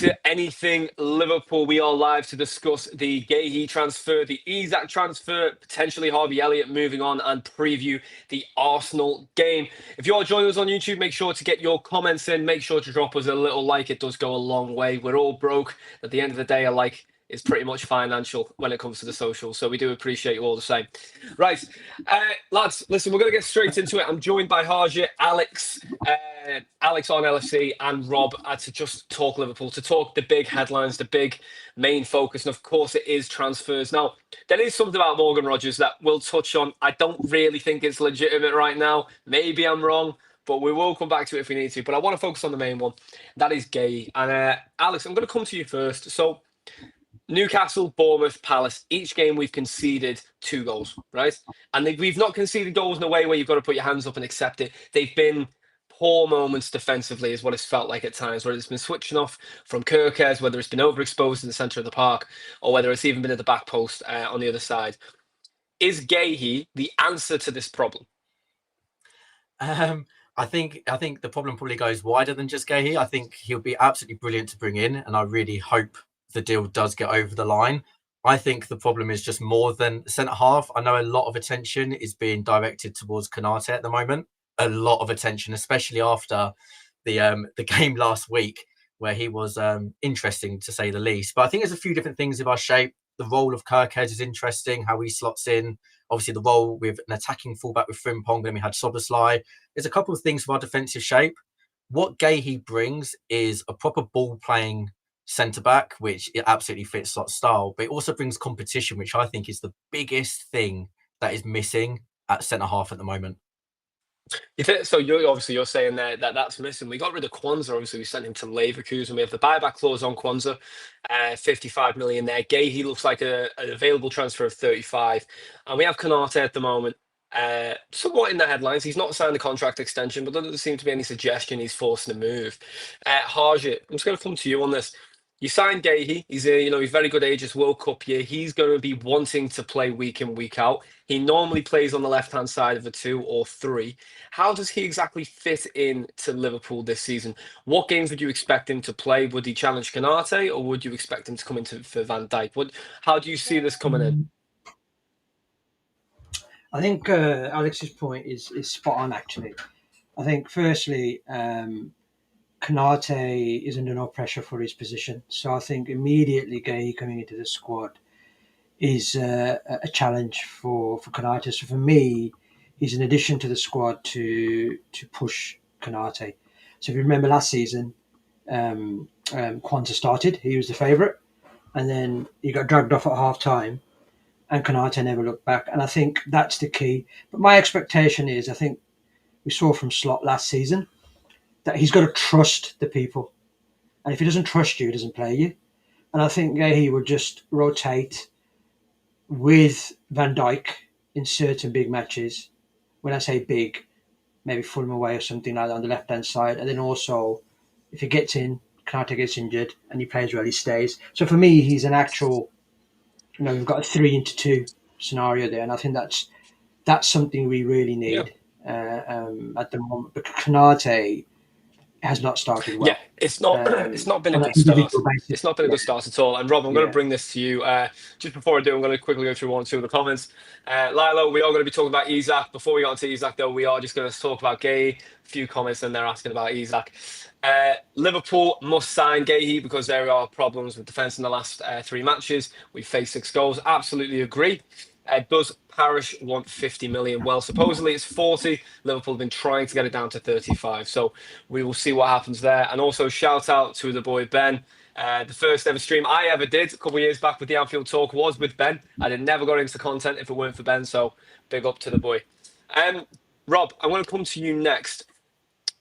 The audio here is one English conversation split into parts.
to Anything Liverpool. We are live to discuss the Guehi transfer, the Isak transfer, potentially Harvey Elliott moving on, and preview the Arsenal game. If you are joining us on YouTube, make sure to get your comments in. Make sure to drop us a little like. It does go a long way. We're all broke. At the end of the day, a like is pretty much financial when it comes to the socials. So we do appreciate you all the same. Right, lads, listen, we're going to get straight into it. I'm joined by Harja, Alex on LFC, and Rob to just talk Liverpool, to talk the big headlines, the big main focus. And of course, it is transfers. Now, there is something about Morgan Rogers that we'll touch on. I don't really think it's legitimate right now. Maybe I'm wrong, but we will come back to it if we need to. But I want to focus on the main one. That is Guehi. And Alex, I'm going to come to you first. So, Newcastle, Bournemouth, Palace, each game we've conceded 2 goals, right? And we've not conceded goals in a way where you've got to put your hands up and accept it. They've been poor moments defensively is what it's felt like at times, whether it's been switching off from Kerkez, whether it's been overexposed in the centre of the park, or whether it's even been at the back post on the other side. Is Guehi the answer to this problem? I think the problem probably goes wider than just Guehi. I think he'll be absolutely brilliant to bring in, and I really hope the deal does get over the line. I think the problem is just more than centre half. I know a lot of attention is being directed towards Konate at the moment. A lot of attention, especially after the game last week, where he was interesting to say the least. But I think there's a few different things of our shape. The role of Kerkez is interesting, how he slots in. Obviously, the role with an attacking fullback with Frimpong, then we had Soboslai. There's a couple of things for our defensive shape. What Guehi brings is a proper ball-playing centre-back, which it absolutely fits that style, but it also brings competition, which I think is the biggest thing that is missing at centre-half at the moment. So you're saying there that that's missing. We got rid of Kwanzaa. Obviously, we sent him to Leverkusen. We have the buyback clause on Kwanzaa, 55 million there. Guehi looks like an available transfer of 35, and we have Konate at the moment. Somewhat in the headlines. He's not signed a contract extension, but there doesn't seem to be any suggestion he's forcing a move. Harjit, I'm just going to come to you on this. You signed Guehi. He's he's very good age. It's World Cup year. He's going to be wanting to play week in, week out. He normally plays on the left-hand side of a 2 or 3. How does he exactly fit in to Liverpool this season? What games would you expect him to play? Would he challenge Konate, or would you expect him to come into for Van Dijk? How do you see this coming in? I think Alex's point is spot on, actually. I think, firstly, Konate is under no pressure for his position. So I think immediately Guehi coming into the squad is a challenge for Konate. So for me, he's an addition to the squad to push Konate. So if you remember last season, Kwanzaa started. He was the favourite. And then he got dragged off at half-time. And Konate never looked back. And I think that's the key. But my expectation is, I think we saw from Slot last season, that he's got to trust the people. And if he doesn't trust you, he doesn't play you. And I think he would just rotate with Van Dijk in certain big matches. When I say big, maybe Fulham away or something like that on the left-hand side. And then also, if he gets in, Konate gets injured and he plays well, he stays. So for me, he's an actual, we've got a 3-into-2 scenario there. And I think that's something we really need at the moment. But Konate has not started well. Yeah, it's not been a good start. It's not been a good start at all. And Rob, I'm going to bring this to you. Just before I do, I'm going to quickly go through 1 or 2 of the comments. Lilo, we are going to be talking about Isak. Before we get onto Isak, though, we are just going to talk about Guehi. A few comments and they're asking about Isak. Liverpool must sign Guehi because there are problems with defence in the last 3 matches. We've faced 6 goals. Absolutely agree. Does Parish want 50 million? Well, supposedly it's 40. Liverpool have been trying to get it down to 35. So we will see what happens there. And also shout out to the boy Ben. The first ever stream I ever did a couple of years back with the Anfield Talk was with Ben. I had never got into content if it weren't for Ben. So big up to the boy. Rob, I'm going to come to you next.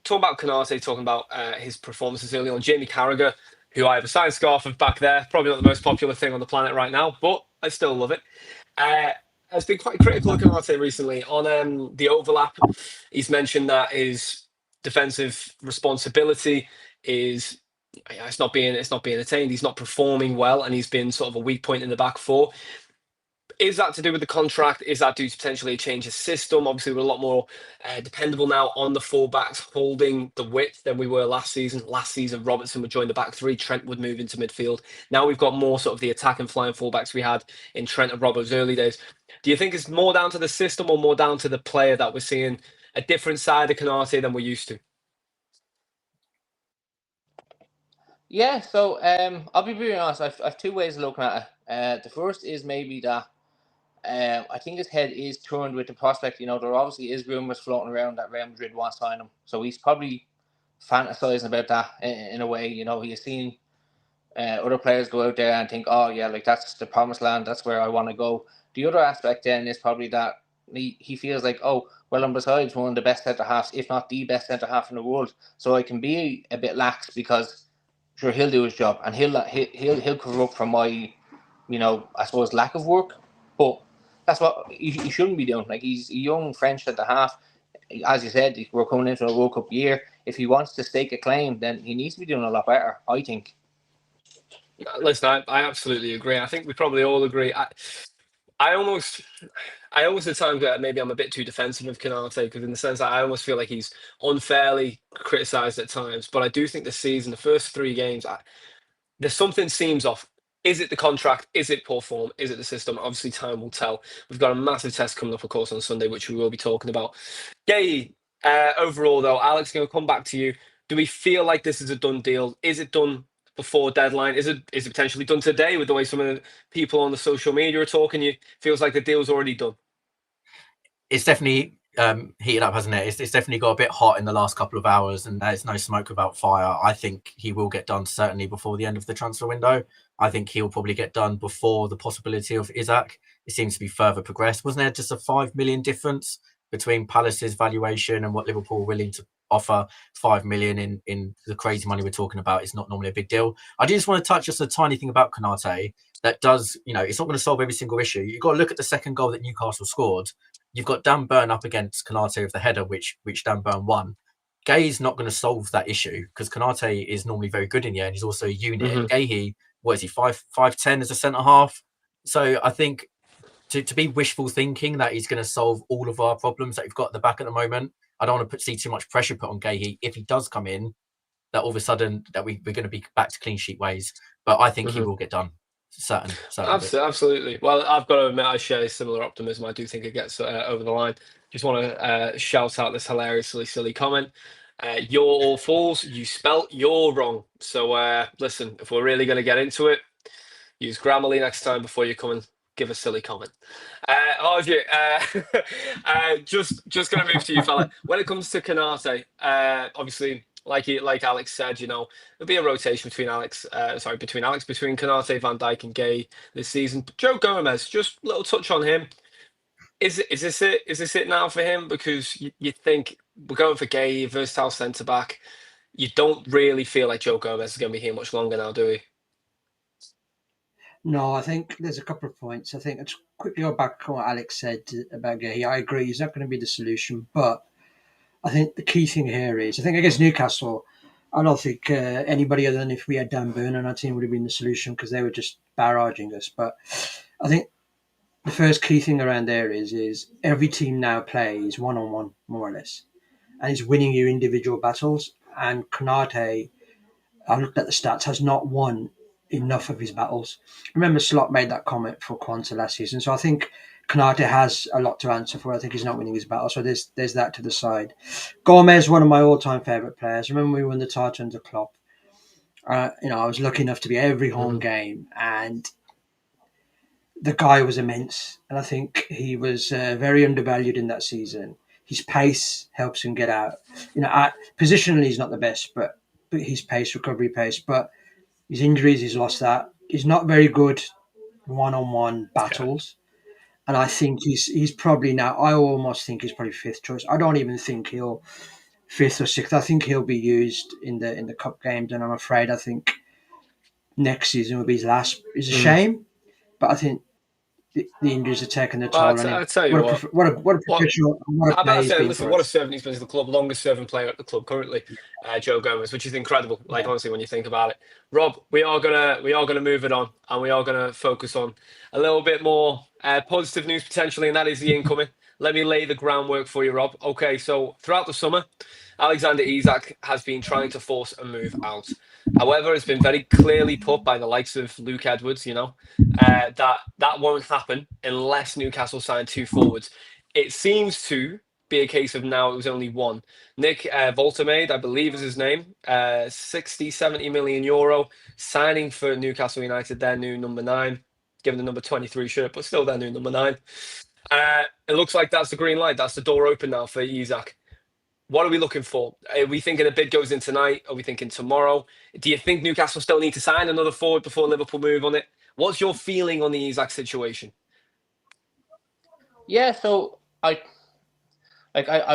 Talking about Konate, talking about his performances early on. Jamie Carragher, who I have a signed scarf of back there. Probably not the most popular thing on the planet right now, but I still love it. Has been quite critical of Konate recently on the overlap. He's mentioned that his defensive responsibility is it's not being attained. He's not performing well, and he's been sort of a weak point in the back 4. Is that to do with the contract? Is that due to potentially a change of system? Obviously, we're a lot more dependable now on the fullbacks holding the width than we were last season. Last season, Robertson would join the back three. Trent would move into midfield. Now we've got more sort of the attack and flying fullbacks we had in Trent and Robert's early days. Do you think it's more down to the system or more down to the player that we're seeing a different side of Konate than we're used to? Yeah, so I'll be very honest. I've two ways of looking at it. The first is maybe that I think his head is turned with the prospect. You know, there obviously is rumours floating around that Real Madrid want to sign him, so he's probably fantasizing about that in a way. You know, he's seen other players go out there and think, oh yeah, like that's the promised land. That's where I want to go. The other aspect then is probably that he feels like, oh well, I'm besides one of the best centre halves, if not the best centre half in the world, so I can be a bit lax because sure he'll do his job and he'll cover up for my, you know, I suppose lack of work. But that's what he shouldn't be doing. Like, he's a young French centre half. As you said, we're coming into a World Cup year. If he wants to stake a claim, then he needs to be doing a lot better, I think. Listen, I absolutely agree. I think we probably all agree. I almost at times that maybe I'm a bit too defensive of Konate, because in the sense that I almost feel like he's unfairly criticised at times. But I do think this season, the first three games, there's something seems off. Is it the contract? Is it poor form? Is it the system? Obviously, time will tell. We've got a massive test coming up, of course, on Sunday, which we will be talking about. Guehi, overall, though, Alex, going to come back to you. Do we feel like this is a done deal? Is it done before deadline? Is it potentially done today with the way some of the people on the social media are talking? You feels like the deal's already done. It's definitely heated up, hasn't it? It's definitely got a bit hot in the last couple of hours, and there's no smoke without fire. I think he will get done certainly before the end of the transfer window. I think he'll probably get done before the possibility of Isak. It seems to be further progressed. Wasn't there just a 5 million difference between Palace's valuation and what Liverpool were willing to offer? 5 million in the crazy money we're talking about is not normally a big deal. I do just want to touch just a tiny thing about Konate that does, you know, it's not going to solve every single issue. You've got to look at the second goal that Newcastle scored. You've got Dan Burn up against Konate with the header, which Dan Burn won. Guehi's not going to solve that issue because Konate is normally very good in the air and he's also a unit. Mm-hmm. Guehi, what is he, 5'10" as a centre half? So I think to be wishful thinking that he's going to solve all of our problems that we've got at the back at the moment, I don't want to see too much pressure put on Guehi. If he does come in, that all of a sudden that we're going to be back to clean sheet ways. But I think he will get done. Certain. Absolutely. Well, I've got to admit, I share similar optimism. I do think it gets over the line. Just want to shout out this hilariously silly comment. You're all fools. You spelt you're wrong. So listen, if we're really going to get into it, use Grammarly next time before you come and give a silly comment. Just going to move to you, fella. When it comes to Konate, obviously, like Alex said, you know, there'll be a rotation between Konate, Van Dijk, and Guehi this season. But Joe Gomez, just a little touch on him. Is this it? Is this it now for him? Because you think we're going for Guehi, versatile centre back. You don't really feel like Joe Gomez is going to be here much longer now, do we? No, I think there's a couple of points. I think let's quickly go back on what Alex said about Guehi. I agree, he's not going to be the solution, but I think the key thing here is, I think against Newcastle, I don't think anybody other than if we had Dan Burn on our team would have been the solution because they were just barraging us. But I think the first key thing around there is every team now plays one-on-one, more or less, and is winning your individual battles. And Konate, I looked at the stats, has not won enough of his battles. Remember, Slot made that comment for Quanta last season, so I think Konate has a lot to answer for. I think he's not winning his battle, so there's that to the side. Gomez, one of my all-time favourite players. Remember we won the title under Klopp. I was lucky enough to be at every home game, and the guy was immense. And I think he was very undervalued in that season. His pace helps him get out. Positionally he's not the best, but his pace, recovery pace. But his injuries, he's lost that. He's not very good one-on-one battles. And I think he's probably now, I almost think he's probably fifth choice. I don't even think he'll fifth or sixth. I think he'll be used in the cup games, and I'm afraid I think next season will be his last. It's a shame, but I think the injuries are taking their toll on him. I'll tell you what a professional, what a player he's been listen, for what a us. servant he's been to the club, longest serving player at the club currently, Joe Gomez, which is incredible. Like honestly, when you think about it, Rob, we are gonna move it on, and we are gonna focus on a little bit more positive news potentially, and that is the incoming. Let me lay the groundwork for you, Rob. Okay, so throughout the summer, Alexander Isak has been trying to force a move out. However, it's been very clearly put by the likes of Luke Edwards, that won't happen unless Newcastle sign two forwards. It seems to be a case of now it was only one. Nick Woltemade, I believe is his name, 60, 70 million euro, signing for Newcastle United, their new number 9, given the number 23 shirt, but still their new number 9. It looks like that's the green light. That's the door open now for Isak. What are we looking for? Are we thinking a bid goes in tonight? Are we thinking tomorrow? Do you think Newcastle still need to sign another forward before Liverpool move on it? What's your feeling on the Isak situation? Yeah, so I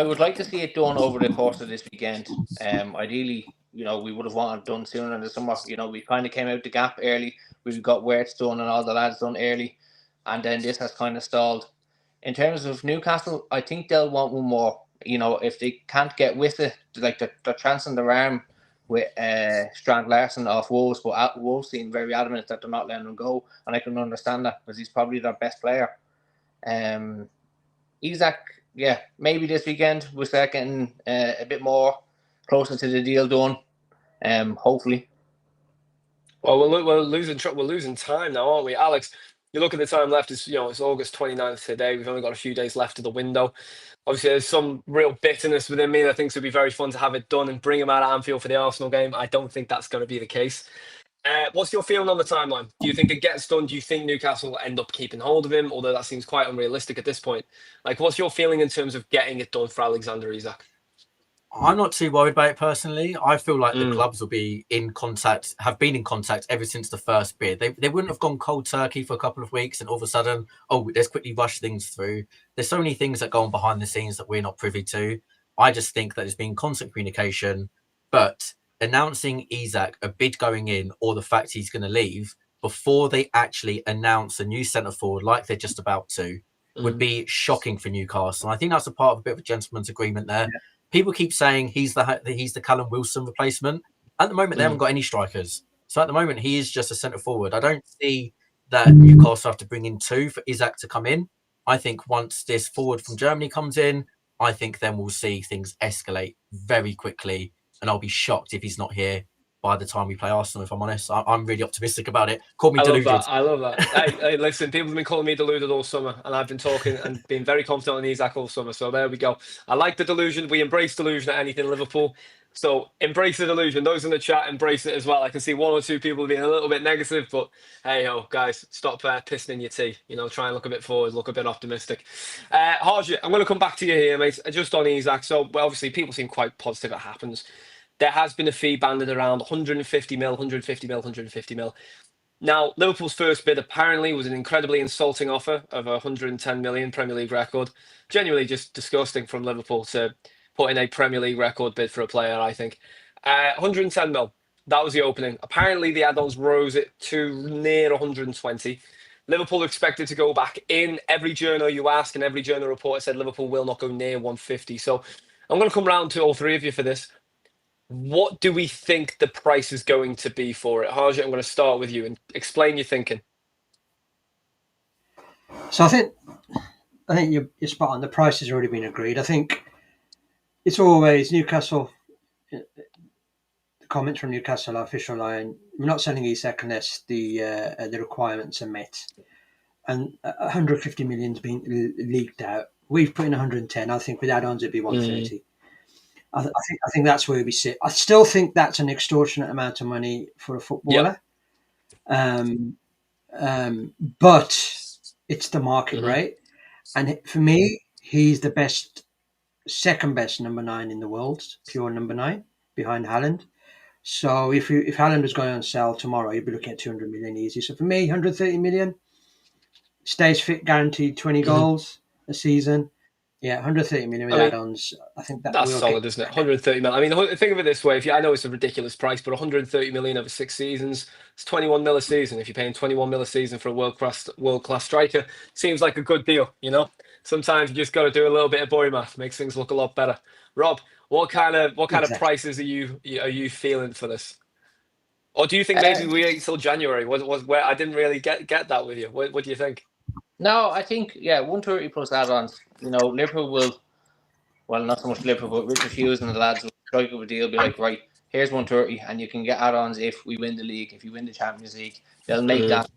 would like to see it done over the course of this weekend. Ideally, we would have wanted it done sooner in the summer. We kind of came out the gap early. We've got Wirtz done and all the lads done early, and then this has kind of stalled. In terms of Newcastle, I think they'll want one more. If they can't get with it, like they're chancing their arm with Strand Larson off Wolves, but Wolves seem very adamant that they're not letting him go, and I can understand that because he's probably their best player. Isak, yeah, maybe this weekend we'll start getting a bit more closer to the deal done. Hopefully. Well, we're losing time now, aren't we, Alex? You look at the time left. It's August 29th today. We've only got a few days left of the window. Obviously, there's some real bitterness within me that thinks it would be very fun to have it done and bring him out at Anfield for the Arsenal game. I don't think that's going to be the case. What's your feeling on the timeline? Do you think it gets done? Do you think Newcastle will end up keeping hold of him? Although that seems quite unrealistic at this point. Like, what's your feeling in terms of getting it done for Alexander Isak? I'm not too worried about it personally. I feel like the clubs will be have been in contact ever since the first bid. They wouldn't have gone cold turkey for a couple of weeks and all of a sudden, let's quickly rush things through. There's so many things that go on behind the scenes that we're not privy to. I just think that there's been constant communication, but announcing Isak, a bid going in, or the fact he's going to leave before they actually announce a new centre forward like they're just about to would be shocking for Newcastle. And I think that's a part of a bit of a gentleman's agreement there. Yeah. People keep saying he's the Callum Wilson replacement. At the moment, they haven't got any strikers. So at the moment, he is just a centre forward. I don't see that Newcastle have to bring in two for Isak to come in. I think once this forward from Germany comes in, I think then we'll see things escalate very quickly. And I'll be shocked if he's not here by the time we play Arsenal, if I'm honest. I'm really optimistic about it. Call me deluded. I love that. Hey, listen, people have been calling me deluded all summer, and I've been talking and being very confident on Isak all summer. So there we go. I like the delusion. We embrace delusion at anything Liverpool. So embrace the delusion. Those in the chat, embrace it as well. I can see one or two people being a little bit negative, but hey, guys, stop pissing in your tea. Try and look a bit forward, look a bit optimistic. Harji, I'm going to come back to you here, mate, just on Isak. So obviously people seem quite positive it happens. There has been a fee banded around 150 mil, 150 mil, 150 mil. Now, Liverpool's first bid apparently was an incredibly insulting offer of 110 million Premier League record. Genuinely just disgusting from Liverpool to put in a Premier League record bid for a player, I think. 110 mil, that was the opening. Apparently, the add-ons rose it to near 120. Liverpool expected to go back in. Every journal you ask and every journal report said Liverpool will not go near 150. So I'm going to come round to all three of you for this. What do we think the price is going to be for it? Harjit, I'm going to start with you and explain your thinking. So I think you're spot on. The price has already been agreed. I think it's always Newcastle. The comments from Newcastle, our official line: we're not selling Isak unless the requirements are met. And 150 million's been leaked out. We've put in 110. I think with add-ons it'd be 130. I think that's where we sit. I still think that's an extortionate amount of money for a footballer. Yep. But it's the market rate. And for me, he's the second best number 9 in the world, pure number 9, behind Haaland. So if Haaland was going on sale tomorrow, you'd be looking at 200 million easy. So for me, 130 million, stays fit, guaranteed 20 goals a season. Yeah, 130 million with I mean, add-ons. I think that that's will get solid, isn't it? 130 million. I mean, think of it this way: I know it's a ridiculous price, but 130 million over 6 seasons, it's 21 mil a season. If you're paying 21 mil a season for a world class striker, seems like a good deal. Sometimes you just got to do a little bit of boy math, makes things look a lot better. Rob, what kind of exactly. prices are you feeling for this? Or do you think maybe we wait till January? Was where I didn't really get that with you. What do you think? No, I think 130 plus add-ons. Liverpool will. Well, not so much Liverpool, but Richard Hughes and the lads will strike up a deal. Be like, right, here's 130, and you can get add-ons if we win the league, if you win the Champions League. They'll make that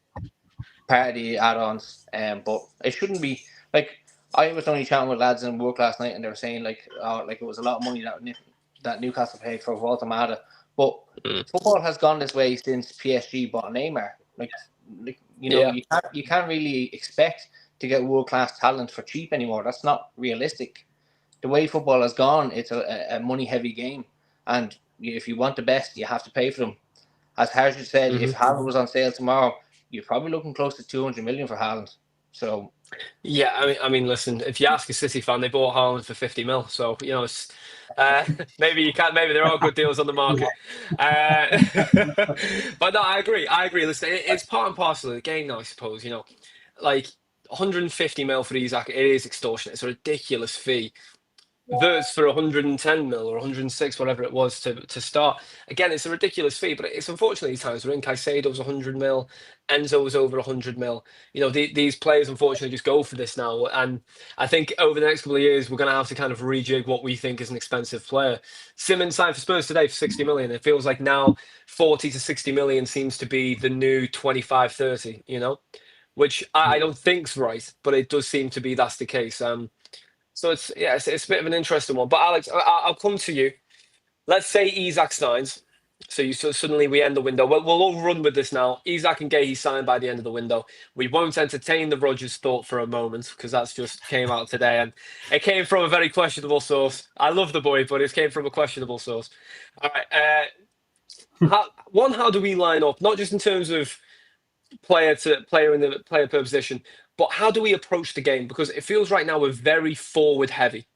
part of the add-ons. But it shouldn't be like I was only chatting with lads in work last night, and they were saying like it was a lot of money that Newcastle paid for Woltemade. But football has gone this way since PSG bought Neymar. You can't really expect to get world-class talent for cheap anymore. That's not realistic. The way football has gone, it's a money-heavy game, and if you want the best, you have to pay for them. As Harshit said, if Haaland was on sale tomorrow, you're probably looking close to 200 million for Haaland. So Yeah, I mean, listen. If you ask a City fan, they bought Haaland for 50 mil. So it's maybe you can't. Maybe there are good deals on the market. But no, I agree. Listen, it's part and parcel of the game now. I suppose like 150 mil for Isak. It is extortionate. It's a ridiculous fee. Verts for 110 mil or 106, whatever it was to start. Again, it's a ridiculous fee, but it's unfortunately these times we're in. Caicedo's 100 mil, Enzo was over 100 mil. These players unfortunately just go for this now, and I think over the next couple of years we're going to have to kind of rejig what we think is an expensive player. Simmons signed for Spurs today for 60 million. It feels like now 40 to 60 million seems to be the new 25, 30. Which I don't think's right, but it does seem to be that's the case. So it's a bit of an interesting one. But Alex, I'll come to you. Let's say Isak signs. So suddenly we end the window. We'll all run with this now. Isak and Guehi sign by the end of the window. We won't entertain the Rodgers thought for a moment because that's just came out today, and it came from a very questionable source. I love the boy, but it came from a questionable source. All right. How do we line up? Not just in terms of player to player in the player per position, but how do we approach the game? Because it feels right now we're very forward heavy,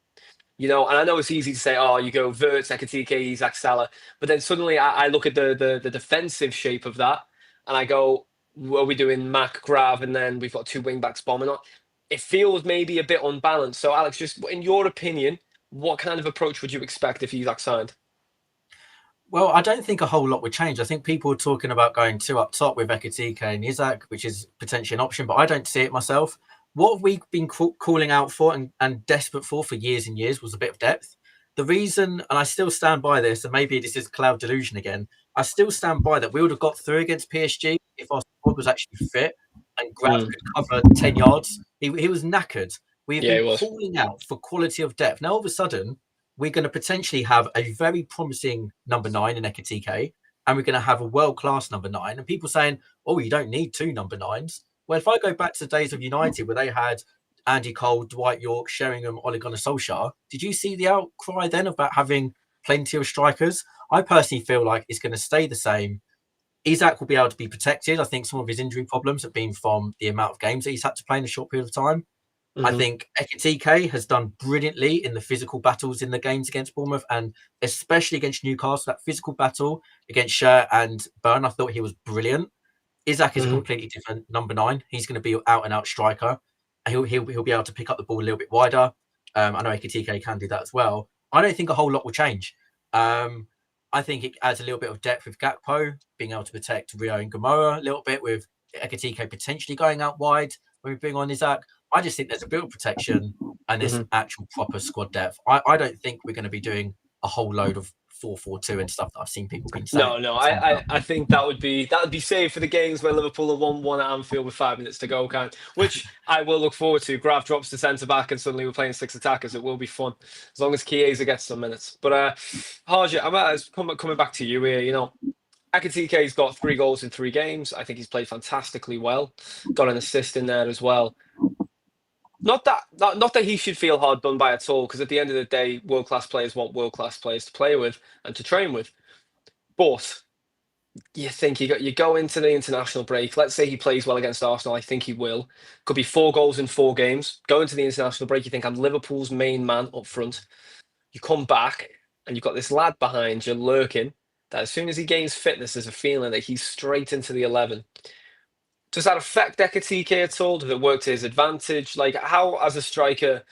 and I know it's easy to say, oh, you go Verts, Ekatike, Isak, Salah, but then suddenly I look at the defensive shape of that, and I go, are we doing Mac, Grav, and then we've got two wing backs bombing on? It feels maybe a bit unbalanced. So, Alex, just in your opinion, what kind of approach would you expect if Isak signed? Well, I don't think a whole lot would change. I think people are talking about going two up top with Ekatike and Isak, which is potentially an option, but I don't see it myself. What we've been calling out for and desperate for years and years was a bit of depth. The reason, and I still stand by this, and maybe this is cloud delusion again, I still stand by that we would have got through against PSG if our squad was actually fit and Grab could cover 10 yards. He was knackered. We've been calling out for quality of depth. Now, all of a sudden, we're going to potentially have a very promising number 9 in Ekatike, and we're going to have a world-class number 9. And people saying, oh, you don't need two number 9s. Well, if I go back to the days of United where they had Andy Cole, Dwight York, Sheringham, Ole Gunnar Solskjaer, did you see the outcry then about having plenty of strikers? I personally feel like it's going to stay the same. Isak will be able to be protected. I think some of his injury problems have been from the amount of games that he's had to play in a short period of time. I think Ekatike has done brilliantly in the physical battles in the games against Bournemouth and especially against Newcastle. That physical battle against Scher and Byrne, I thought he was brilliant. Isak is a completely different number 9. He's going to be out and out striker. He'll be able to pick up the ball a little bit wider. I know Ekatike can do that as well. I don't think a whole lot will change. I think it adds a little bit of depth with Gakpo being able to protect Rio and Gamora a little bit, with Ekatike potentially going out wide when we bring on Isak. I just think there's a bit of protection and this actual proper squad depth. I don't think we're going to be doing a whole load of 4-4-2 and stuff that I've seen people being saying. No. I think that would be safe for the games where Liverpool are 1-1 at Anfield with 5 minutes to go, which I will look forward to. Graf drops to centre back and suddenly we're playing 6 attackers. It will be fun as long as Chiesa gets some minutes. But Harja, I'm coming back to you here. Ekatike's got 3 goals in 3 games. I think he's played fantastically well. Got an assist in there as well. Not that he should feel hard done by at all, because at the end of the day, world-class players want world-class players to play with and to train with. But you think you go into the international break. Let's say he plays well against Arsenal. I think he will. Could be 4 goals in 4 games. Go into the international break. You think I'm Liverpool's main man up front. You come back and you've got this lad behind you lurking. That as soon as he gains fitness, there's a feeling that he's straight into the 11. Does that affect Ekatike at all? Does it work to his advantage? Like, how, as a striker,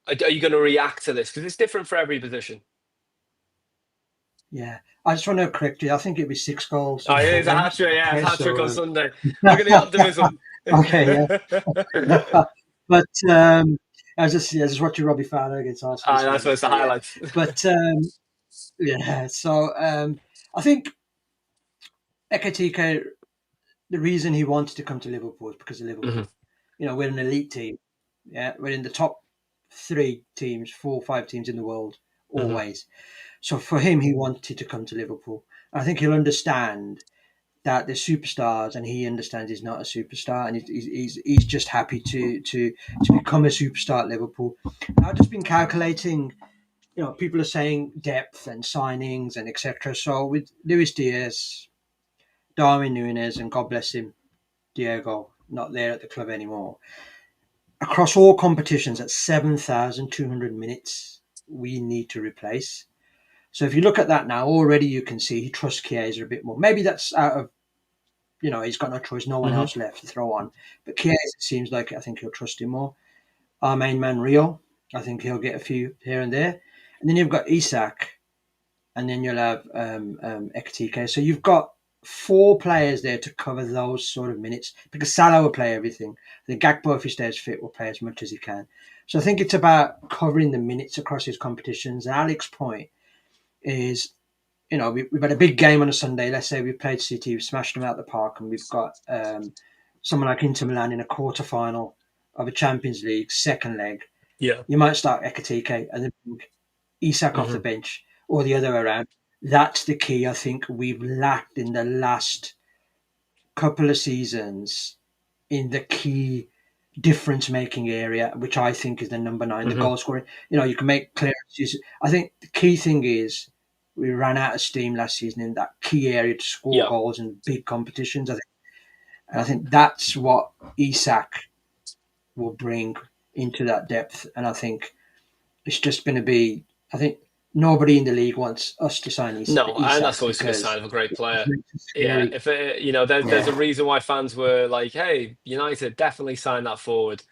are you going to react to this? Because it's different for every position. Yeah, I just want to correct you. I think it'd be 6 goals. Oh, it is a hat trick, yeah, hat trick on Sunday. Look at the optimism. Okay, yeah. But I just watching Robbie Fowler against Arsenal. That's what's the highlights. But yeah, so I think Ekatike, the reason he wanted to come to Liverpool is because of Liverpool. Mm-hmm. We're an elite team. Yeah, we're in the top 3 teams, 4 or 5 teams in the world always. So for him, he wanted to come to Liverpool. I think he'll understand that they're superstars, and he understands he's not a superstar, and he's just happy to become a superstar at Liverpool. And I've just been calculating. People are saying depth and signings and etc. So with Luis Diaz, Darwin Núñez, and God bless him, Diego, not there at the club anymore. Across all competitions, at 7,200 minutes, we need to replace. So if you look at that now, already you can see he trusts Chiesa a bit more. Maybe that's out of, he's got no choice, no one else left to throw on. But Chiesa seems like I think he'll trust him more. Our main man, Rio, I think he'll get a few here and there. And then you've got Isak, and then you'll have Ekatike. So you've got 4 players there to cover those sort of minutes, because Salah will play everything. I think Gakpo, if he stays fit, will play as much as he can. So I think it's about covering the minutes across his competitions. And Alex's point is, we've had a big game on a Sunday. Let's say we've played City, we've smashed them out the park, and we've got someone like Inter Milan in a quarter-final of a Champions League second leg. Yeah. You might start Ekatike and then Isak off the bench, or the other way around. That's the key I think we've lacked in the last couple of seasons in the key difference-making area, which I think is the number 9, the goal scoring. You can make clearances. I think the key thing is we ran out of steam last season in that key area to score goals in big competitions. I think that's what Isak will bring into that depth. And I think it's just going to be, I think nobody in the league wants us to sign Isak. No, and that's always a good sign of a great player. Yeah, if there's a reason why fans were like, "Hey, United definitely sign that forward,"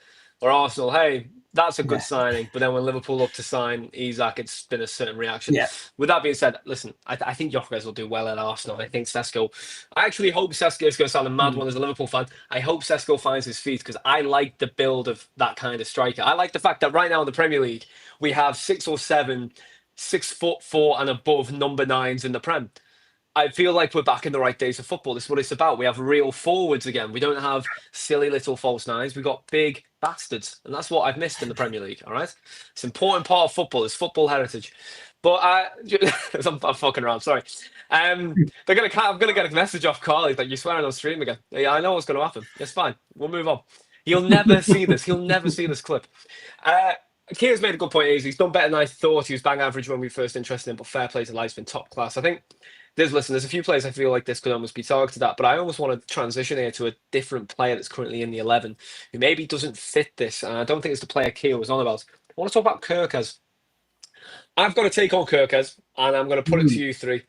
or Arsenal, "Hey, that's a good signing." But then when Liverpool look to sign Isak, it's been a certain reaction. Yeah. With that being said, listen, I think Kerkez will do well at Arsenal. I think Sesko. I actually hope Sesko is going to sound a mad one as a Liverpool fan. I hope Sesko finds his feet, because I like the build of that kind of striker. I like the fact that right now in the Premier League we have 6 or 7 6'4" and above number 9s in the Prem. I feel like we're back in the right days of football. This is what it's about. We have real forwards again. We don't have silly little false 9s. We've got big bastards, and that's what I've missed in the Premier League. All right, it's an important part of football. It's football heritage. But I'm fucking around. Sorry. I'm gonna get a message off Carly that you're swearing on stream again. Yeah, I know what's going to happen. It's fine. We'll move on. He'll never see this. He'll never see this clip. Kier's made a good point. He's done better than I thought. He was bang average when we first interested in, but fair play to Light's been top class. I think there's a few players I feel like this could almost be targeted at, but I almost want to transition here to a different player that's currently in the 11 who maybe doesn't fit this. And I don't think it's the player Kier was on about. I want to talk about Kerkez. I've got to take on Kerkez, and I'm going to put it to you 3,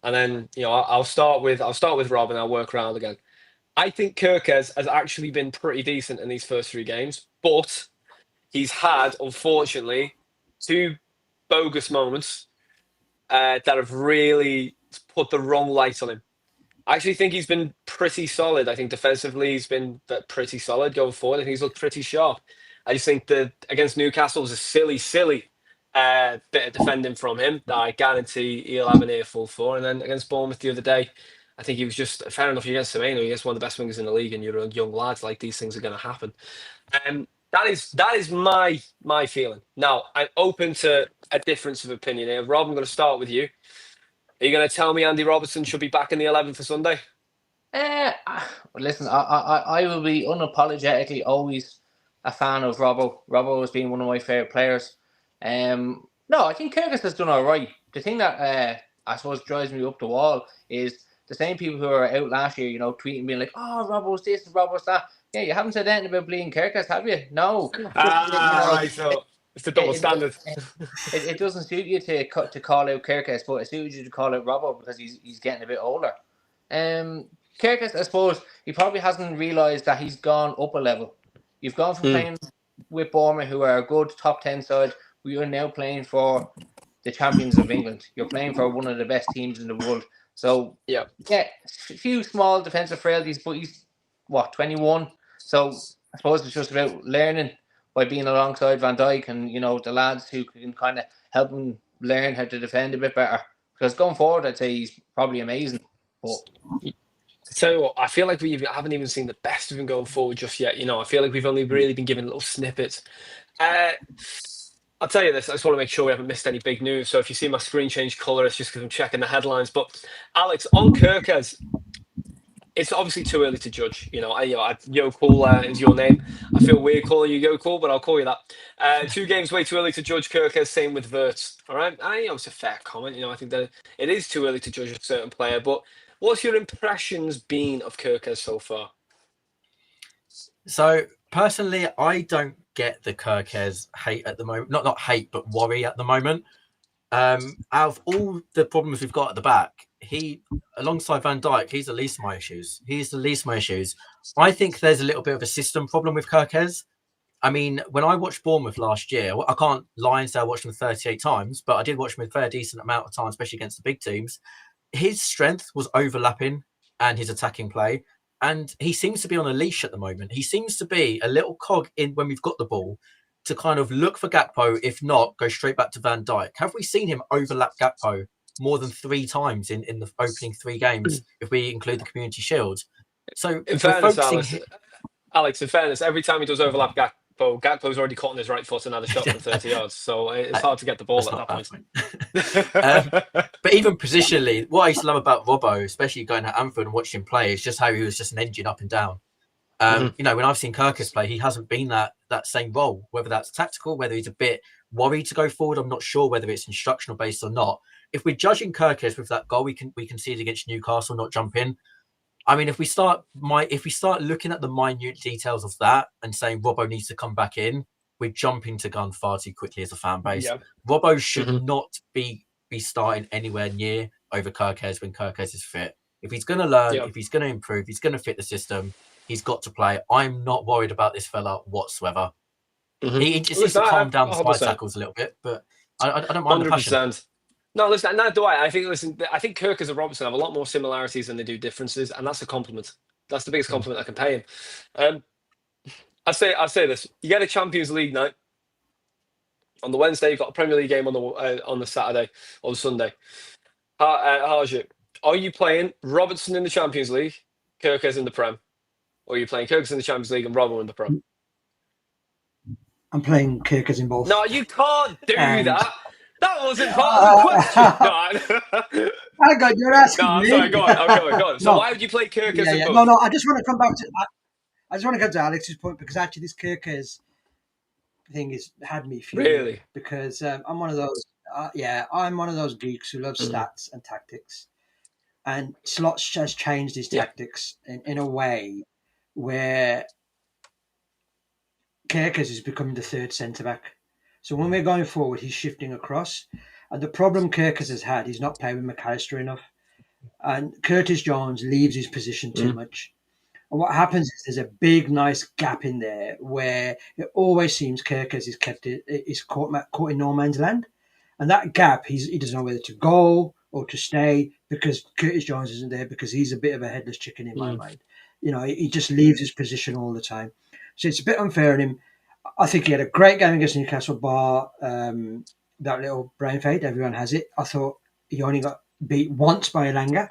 and then I'll start with Rob, and I'll work around again. I think Kerkez has actually been pretty decent in these first 3 games, but he's had, unfortunately, 2 bogus moments that have really put the wrong light on him. I actually think he's been pretty solid. I think defensively he's been pretty solid going forward. I think he's looked pretty sharp. I just think that against Newcastle was a silly bit of defending from him that I guarantee he'll have an earful for. And then against Bournemouth the other day, I think he was just fair enough against Semenyo. He's one of the best wingers in the league, and you're a young lad, like these things are going to happen. That is my feeling. Now, I'm open to a difference of opinion here. Rob, I'm going to start with you. Are you going to tell me Andy Robertson should be back in the 11 for Sunday? Listen, I will be unapologetically always a fan of Robbo. Robbo has been one of my favourite players. No, I think Kerkez has done all right. The thing that I suppose drives me up the wall is the same people who were out last year, tweeting, being like, "Oh, Robbo's this and Robbo's that." Yeah, you haven't said anything about bleeding Kerkez, have you? No. Right. So it's the double standard. It doesn't suit you to call out Kerkez, but it suits you to call out Robbo because he's getting a bit older. Kerkez, I suppose, he probably hasn't realised that he's gone up a level. You've gone from playing with Bournemouth, who are a good top 10 side, we are now playing for the champions of England. You're playing for one of the best teams in the world. So, yeah, a few small defensive frailties, but he's, 21? So, I suppose it's just about learning by being alongside Van Dijk and, the lads who can kind of help him learn how to defend a bit better. Because going forward, I'd say he's probably amazing. But So I feel like we haven't even seen the best of him going forward just yet. I feel like we've only really been given little snippets. I'll tell you this, I just want to make sure we haven't missed any big news. So if you see my screen change colour, it's just because I'm checking the headlines. But Alex, on Kerkez, it's obviously too early to judge. Yo Cool is your name. I feel weird calling you Yo Cool, but I'll call you that. 2 games way too early to judge Kerkez. Same with Wirtz. All right, it's a fair comment. I think that it is too early to judge a certain player. But what's your impressions been of Kerkez so far? So personally, I don't get the Kerkez hate at the moment. Not hate, but worry at the moment. Out of all the problems we've got at the back, he, alongside Van Dijk, he's the least of my issues. I think there's a little bit of a system problem with Kerkez. I mean, when I watched Bournemouth last year, I can't lie and say I watched him 38 times, but I did watch him a fair decent amount of time, especially against the big teams. His strength was overlapping and his attacking play. And he seems to be on a leash at the moment. He seems to be a little cog in when we've got the ball to kind of look for Gakpo. If not, go straight back to Van Dijk. Have we seen him overlap Gakpo more than 3 times in the opening 3 games, if we include the Community Shield? So in fairness, Alex, in fairness, every time he does overlap Gakpo's already caught on his right foot and had a shot from 30 yards. So it's hard to get the ball at that point. But even positionally, what I used to love about Robbo, especially going to Anfield and watching him play, is just how he was just an engine up and down. When I've seen Kerkez play, he hasn't been that same role, whether that's tactical, whether he's a bit worried to go forward. I'm not sure whether it's instructional based or not. If we're judging Kerkez with that goal we conceded against Newcastle, not jump in. I mean, if we start looking at the minute details of that and saying Robbo needs to come back in, we're jumping to gun far too quickly as a fan base. Yeah. Robbo should not be starting anywhere near over Kerkez when Kerkez is fit. If he's going to learn, if he's going to improve, he's going to fit the system, he's got to play. I'm not worried about this fella whatsoever. He just needs to calm down the slide tackles a little bit, but I don't mind 100%. The passion. No, listen, neither do I. I think Kerkez and Robertson have a lot more similarities than they do differences, and that's a compliment. That's the biggest compliment I can pay him. I say this: you get a Champions League night on the Wednesday. You've got a Premier League game on the Saturday or the Sunday. How's it? Are you playing Robertson in the Champions League, Kerkez in the Prem, or are you playing Kerkez in the Champions League and Robbo in the Prem? I'm playing Kerkez in both. No, you can't do that. That wasn't part of the question. I got you're asking me. Sorry, go on. So why would you play Kerkez in both? No, I just want to come back to. I just want to go to Alex's point because actually this Kerkez thing had me fuming. Really? Because I'm one of those. I'm one of those geeks who loves stats and tactics, and Slots has changed his tactics in a way where Kerkez is becoming the third centre back. So when we're going forward, he's shifting across. And the problem Kerkez has had, he's not playing with McAllister enough. And Curtis Jones leaves his position too much. And what happens is there's a big, nice gap in there where it always seems Kerkez is caught in no man's land. And that gap, he doesn't know whether to go or to stay because Curtis Jones isn't there because he's a bit of a headless chicken in my mind. He just leaves his position all the time. So it's a bit unfair on him. I think he had a great game against Newcastle, bar that little brain fade. Everyone has it. I thought he only got beat once by Elanga.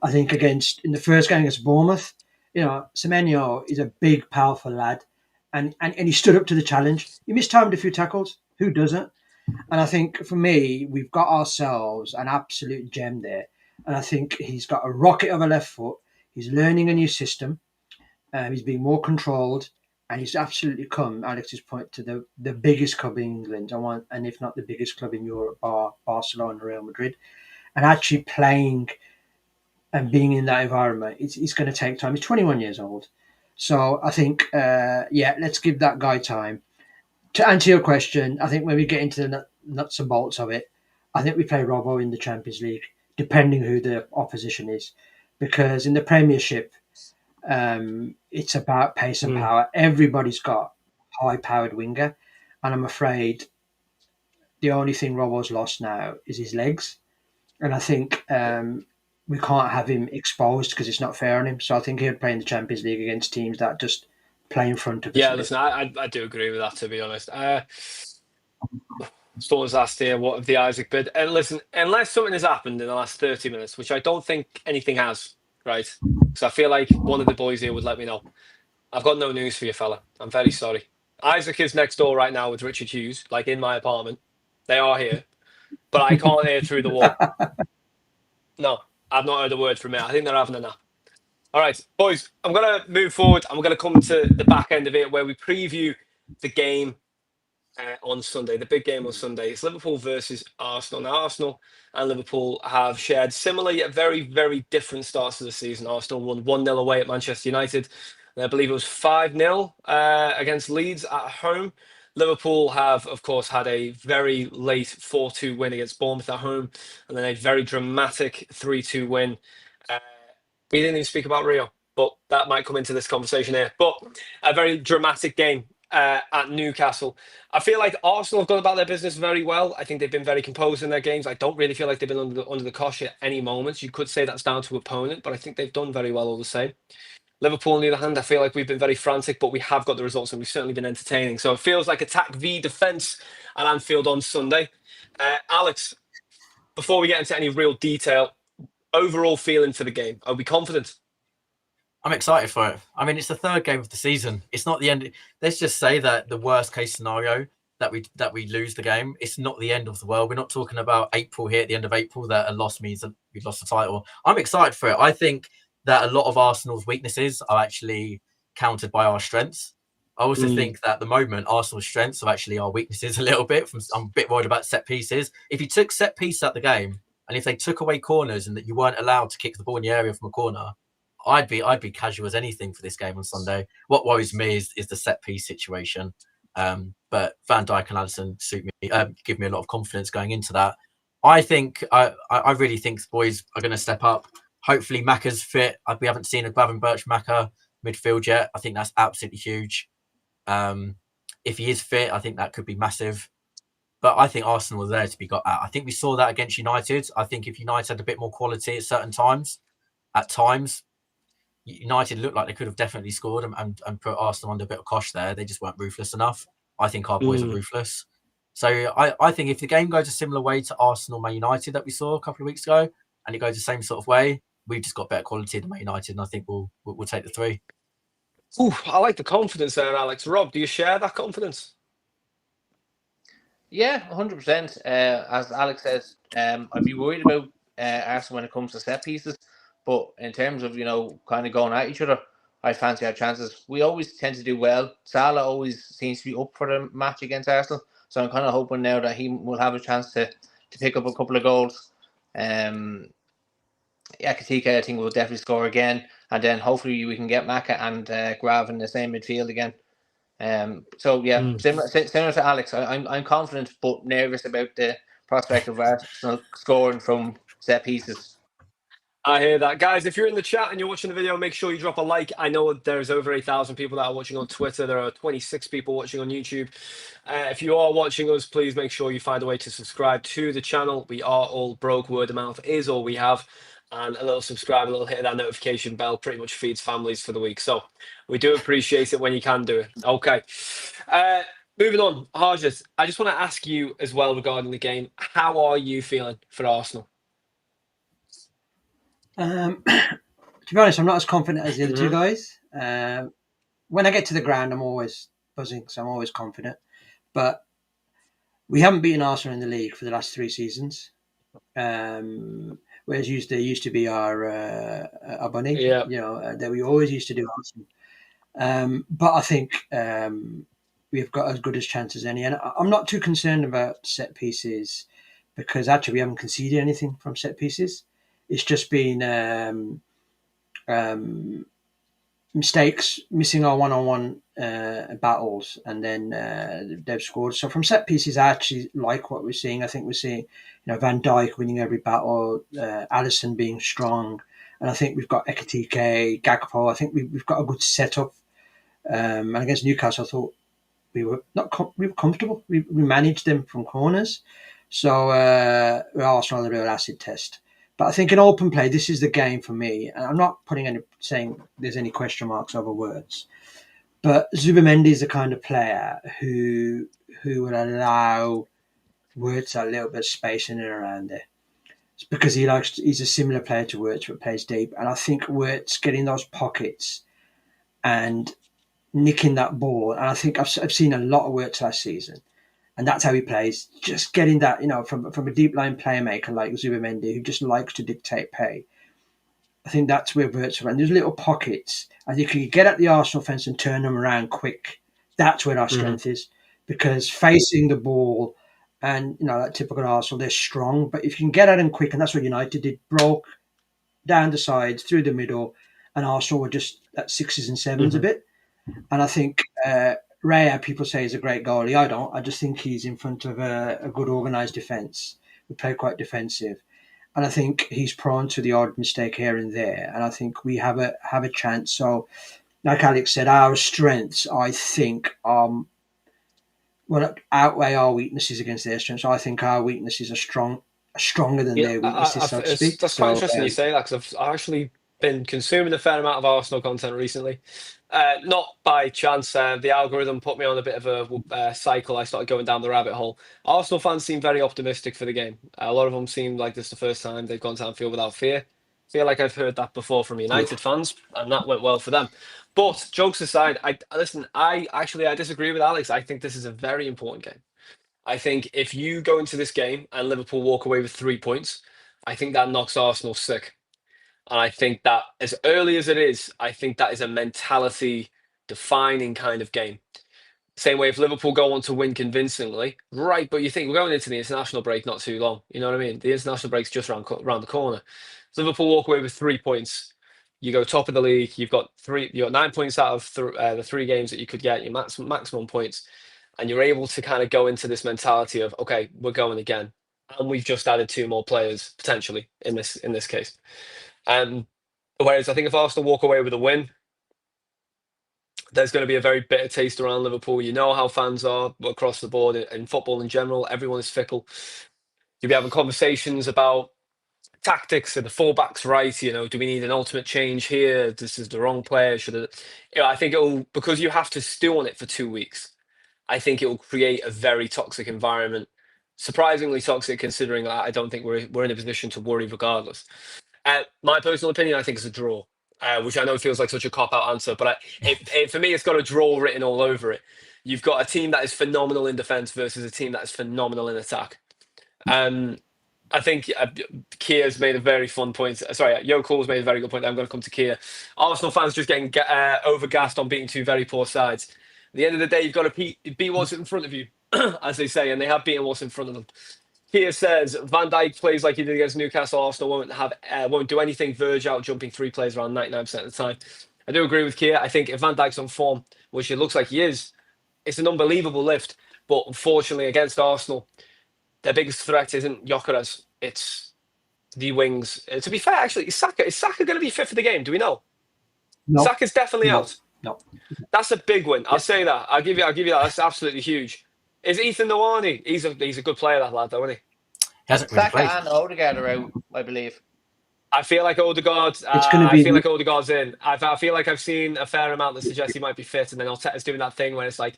I think in the first game against Bournemouth, Semenyo is a big, powerful lad, and he stood up to the challenge. He mistimed a few tackles. Who doesn't? And I think for me, we've got ourselves an absolute gem there. And I think he's got a rocket of a left foot. He's learning a new system. He's being more controlled. And he's absolutely come, Alex's point, to the biggest club in England, and if not the biggest club in Europe, Barcelona, Real Madrid, and actually playing and being in that environment, it's going to take time. He's 21 years old. So I think, let's give that guy time. To answer your question, I think when we get into the nuts and bolts of it, I think we play Robbo in the Champions League, depending who the opposition is. Because in the Premiership, it's about pace and power. Everybody's got high-powered winger. And I'm afraid the only thing Robbo's lost now is his legs. And I think we can't have him exposed because it's not fair on him. So I think he'll play in the Champions League against teams that just play in front of us. Yeah, listen, I do agree with that, to be honest. Someone was asked here, what of the Isak bid? And listen, unless something has happened in the last 30 minutes, which I don't think anything has, right? Because I feel like one of the boys here would let me know. I've got no news for you, fella. I'm very sorry. Isak is next door right now with Richard Hughes, like in my apartment. They are here, but I can't hear through the wall. No, I've not heard a word from it. I think they're having a nap. All right, boys, I'm going to move forward. I'm going to come to the back end of it where we preview the game on Sunday, the big game on Sunday. It's Liverpool versus Arsenal. Now, Arsenal and Liverpool have shared similar yet very, very different starts to the season. Arsenal won 1-0 away at Manchester United. And I believe it was 5-0 against Leeds at home. Liverpool have, of course, had a very late 4-2 win against Bournemouth at home, and then a very dramatic 3-2 win. We didn't even speak about Rio, but that might come into this conversation here. But a very dramatic game at Newcastle. I feel like Arsenal have gone about their business very well. I think they've been very composed in their games. I don't really feel like they've been under the cosh at any moments. You could say that's down to opponent, but I think they've done very well all the same. Liverpool, on the other hand, I feel like we've been very frantic, but we have got the results and we've certainly been entertaining. So it feels like attack v defence at Anfield on Sunday. Alex, before we get into any real detail, overall feeling for the game, are we confident? I'm excited for it. I mean, it's the third game of the season. It's not the end. Let's just say that the worst case scenario that we lose the game, it's not the end of the world. We're not talking about April here at the end of April that a loss means that we lost the title. I'm excited for it. I think that a lot of Arsenal's weaknesses are actually countered by our strengths. I also think that at the moment, Arsenal's strengths are actually our weaknesses a little bit. I'm a bit worried about set pieces. If you took set pieces out the game, and if they took away corners and that you weren't allowed to kick the ball in the area from a corner, I'd be casual as anything for this game on Sunday. What worries me is the set piece situation. But Van Dijk and Alisson suit me, give me a lot of confidence going into that. I think I really think the boys are going to step up. Hopefully, Macca's fit. We haven't seen a Gravenberch Macca midfield yet. I think that's absolutely huge. If he is fit, I think that could be massive. But I think Arsenal are there to be got at. I think we saw that against United. I think if United had a bit more quality at certain times, United looked like they could have definitely scored and put Arsenal under a bit of cosh there. They just weren't ruthless enough. I think our boys are ruthless. So I think if the game goes a similar way to Arsenal Man United that we saw a couple of weeks ago, and it goes the same sort of way, we've just got better quality than Man United, and I think we'll take the 3. Ooh, I like the confidence there, Alex. Rob, do you share that confidence? Yeah, 100%. As Alex says, I'd be worried about Arsenal when it comes to set pieces. But in terms of, kind of going at each other, I fancy our chances. We always tend to do well. Salah always seems to be up for the match against Arsenal. So I'm kind of hoping now that he will have a chance to pick up a couple of goals. Katika, I think, will definitely score again. And then hopefully we can get Macca and Grav in the same midfield again. Similar to Alex, I'm confident but nervous about the prospect of Arsenal scoring from set pieces. I hear that. Guys, if you're in the chat and you're watching the video, make sure you drop a like. I know there's over 8,000 people that are watching on Twitter. There are 26 people watching on YouTube. If you are watching us, please make sure you find a way to subscribe to the channel. We are all broke. Word of mouth is all we have. And a little subscribe, a little hit of that notification bell pretty much feeds families for the week. So we do appreciate it when you can do it. Okay. Moving on, Harjit, I just want to ask you as well regarding the game. How are you feeling for Arsenal? To be honest, I'm not as confident as the other two guys. When I get to the ground, I'm always buzzing, so I'm always confident. But we haven't beaten Arsenal in the league for the last 3 seasons. Whereas they used to be our bunny, that we always used to do Arsenal. But I think we've got as good a chance as any. And I'm not too concerned about set pieces because actually we haven't conceded anything from set pieces. It's just been mistakes, missing our one-on-one battles, and then they've scored. So from set pieces, I actually like what we're seeing. I think we're seeing, Van Dijk winning every battle, Alisson being strong, and I think we've got Ekitike, Gakpo. I think we've got a good setup. And against Newcastle, I thought we were we were comfortable. We managed them from corners. So Arsenal are the real acid test. But I think in open play, this is the game for me. And I'm not saying there's any question marks over words. But Zubamendi is the kind of player who will allow Wirtz a little bit of space in and around there. It's because he's a similar player to Wirtz, but plays deep. And I think Wirtz getting those pockets and nicking that ball. And I think I've seen a lot of Wirtz last season. And that's how he plays. Just getting that, from a deep line playmaker like Zubamendi, who just likes to dictate play. I think that's where Wirtz around. There's little pockets. I think if you get at the Arsenal fence and turn them around quick, that's where our strength is. Because facing the ball and, that typical Arsenal, they're strong. But if you can get at them quick, and that's what United did, broke down the sides, through the middle, and Arsenal were just at sixes and sevens a bit. And I think Raya, people say, is a great goalie. I don't. I just think he's in front of a good organised defence. We play quite defensive. And I think he's prone to the odd mistake here and there. And I think we have a chance. So, like Alex said, our strengths, I think, outweigh our weaknesses against their strengths. So I think our weaknesses are stronger than their weaknesses, so to speak. That's quite interesting you say that, because I've actually been consuming a fair amount of Arsenal content recently. Not by chance. The algorithm put me on a bit of a cycle. I started going down the rabbit hole. Arsenal fans seem very optimistic for the game. A lot of them seem like this is the first time they've gone to Anfield without fear. I feel like I've heard that before from United fans, and that went well for them. But jokes aside, I disagree with Alex. I think this is a very important game. I think if you go into this game and Liverpool walk away with 3 points, I think that knocks Arsenal sick. And I think that as early as it is, I think that is a mentality defining kind of game. Same way if Liverpool go on to win convincingly, right? But you think we're going into the international break not too long. You know what I mean? The international break's just around the corner. So Liverpool walk away with 3 points. You go top of the league. You've got 9 points out of the 3 games that you could get, your maximum points. And you're able to kind of go into this mentality of, okay, we're going again. And we've just added 2 more players potentially in this case. Whereas I think if Arsenal walk away with a win, there's going to be a very bitter taste around Liverpool. You know how fans are across the board in football in general. Everyone is fickle. You'll be having conversations about tactics and the fullbacks, right? Do we need an ultimate change here? This is the wrong player. I think because you have to stew on it for 2 weeks. I think it will create a very toxic environment. Surprisingly toxic, considering I don't think we're in a position to worry regardless. My personal opinion, I think, is a draw, which I know feels like such a cop-out answer, but for me, it's got a draw written all over it. You've got a team that is phenomenal in defence versus a team that is phenomenal in attack. I think Kia's made a very fun point. Sorry, Yo Cole's made a very good point. I'm going to come to Kia. Arsenal fans just getting overgassed on beating 2 very poor sides. At the end of the day, you've got to beat what's in front of you, as they say, and they have beaten what's in front of them. Kia says Van Dijk plays like he did against Newcastle. Arsenal won't do anything, verge out jumping 3 players around 99% of the time. I do agree with Kia. I think if Van Dijk's on form, which it looks like he is, it's an unbelievable lift. But unfortunately, against Arsenal, their biggest threat isn't Gyökeres. It's the wings. To be fair, actually, is Saka going to be fit for the game? Do we know? No. Saka's definitely out. No. That's a big win. I'll say that. I'll give you that. That's absolutely huge. Is Ethan Nwani? He's a good player, that lad, though, isn't he? He hasn't really Saka played. and Odegaard are out, I believe. I feel like Odegaard's. I feel like Odegaard's in. I feel like I've seen a fair amount that suggests he might be fit, and then Arteta's doing that thing where it's like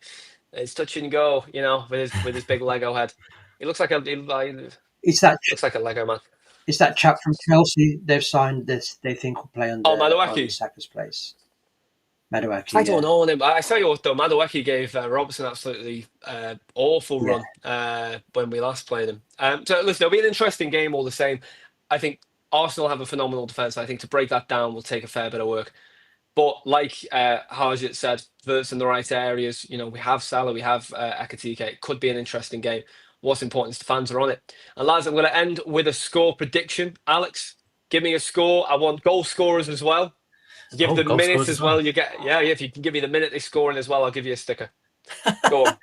it's touch and go, with his big Lego head. He looks like looks like a Lego man. It's that chap from Chelsea they've signed. They think will play on Saka's place. Madueke. I don't know him. I tell you what, though, Madueke gave Robertson absolutely awful run when we last played him. So listen, it'll be an interesting game all the same. I think Arsenal have a phenomenal defence. I think to break that down will take a fair bit of work. But like Harjit said, Verts in the right areas. We have Salah, we have Ekitike. It could be an interesting game. What's important is the fans are on it. And lads, I'm going to end with a score prediction. Alex, Give me a score. I want goal scorers as well. Give the goal minutes scorers as well. You get if you can give me the minute they score in as well, I'll give you a sticker. Go on.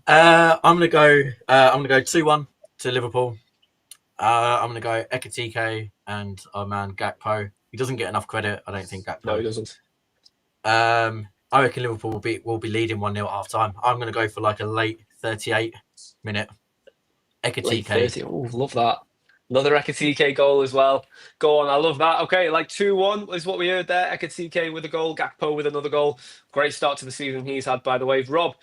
I'm gonna go 2-1 to Liverpool. I'm gonna go Ekitike and our man Gakpo. He doesn't get enough credit. I don't think Gakpo. No, he doesn't. I reckon Liverpool will be leading 1-0 at half time. I'm gonna go for like a late 38 minute Late Ekitike. 30. Oh, love that. Another Ekitike goal as well. Go on, I love that. Okay, like 2-1 is what we heard there. Ekitike with a goal, Gakpo with another goal. Great start to the season he's had, by the way. Rob,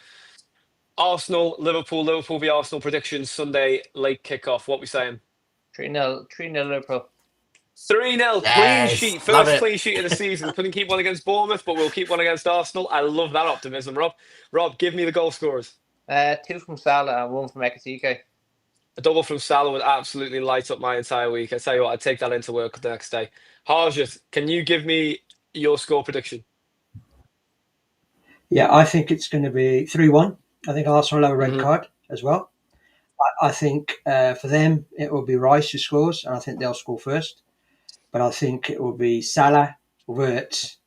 Arsenal, Liverpool v Arsenal predictions Sunday late kickoff. What we saying? 3-0 Liverpool. 3-0 Yes, clean sheet. love First it. clean sheet of the season. Couldn't keep one against Bournemouth, but we'll keep one against Arsenal. I love that optimism, Rob. Rob, give me the goal scorers. 2 from Salah and 1 from Ekitike. A double from Salah would absolutely light up my entire week. I tell you what, I'd take that into work the next day. Harjit, can you give me your score prediction? Yeah, I think it's going to be 3-1. I think Arsenal will have a red card as well. I think for them, it will be Rice who scores, and I think they'll score first. But I think it will be Salah, Wirtz,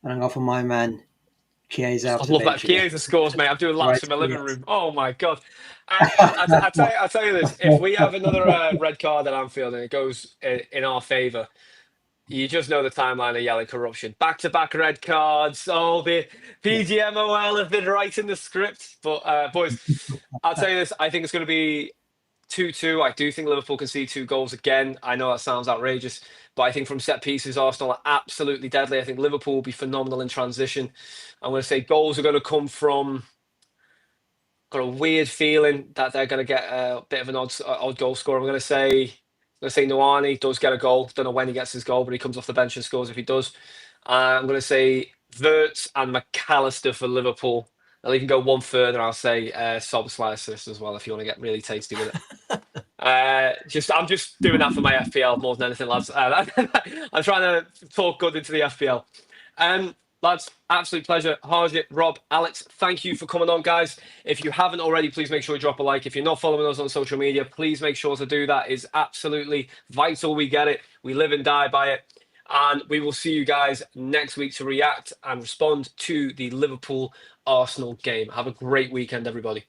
and I'm going for my man, Chiesa. I love that. Chiesa scores, mate. I'm doing laps in my living room. Oh, my God. I tell you this. If we have another red card at Anfield and it goes in our favour, you just know the timeline of yelling corruption. Back-to-back red cards. Oh, the PGMOL have been writing the script. But, boys, I'll tell you this. I think it's going to be 2-2. I do think Liverpool can see 2 goals again. I know that sounds outrageous, but I think from set pieces, Arsenal are absolutely deadly. I think Liverpool will be phenomenal in transition. I'm going to say goals are going to come from... Got a weird feeling that they're going to get a bit of an odd goal scorer. I'm going to say Noani does get a goal. Don't know when he gets his goal, but he comes off the bench and scores if he does. I'm going to say Wirtz and McAllister for Liverpool. I'll even go one further. I'll say Szoboszlai assist as well if you want to get really tasty with it. I'm just doing that for my FPL more than anything, lads. I'm trying to talk good into the FPL. Lads, absolute pleasure. Harjit, Rob, Alex, thank you for coming on, guys. If you haven't already, please make sure you drop a like. If you're not following us on social media, please make sure to do that. It's absolutely vital we get it. We live and die by it. And we will see you guys next week to react and respond to the Liverpool-Arsenal game. Have a great weekend, everybody.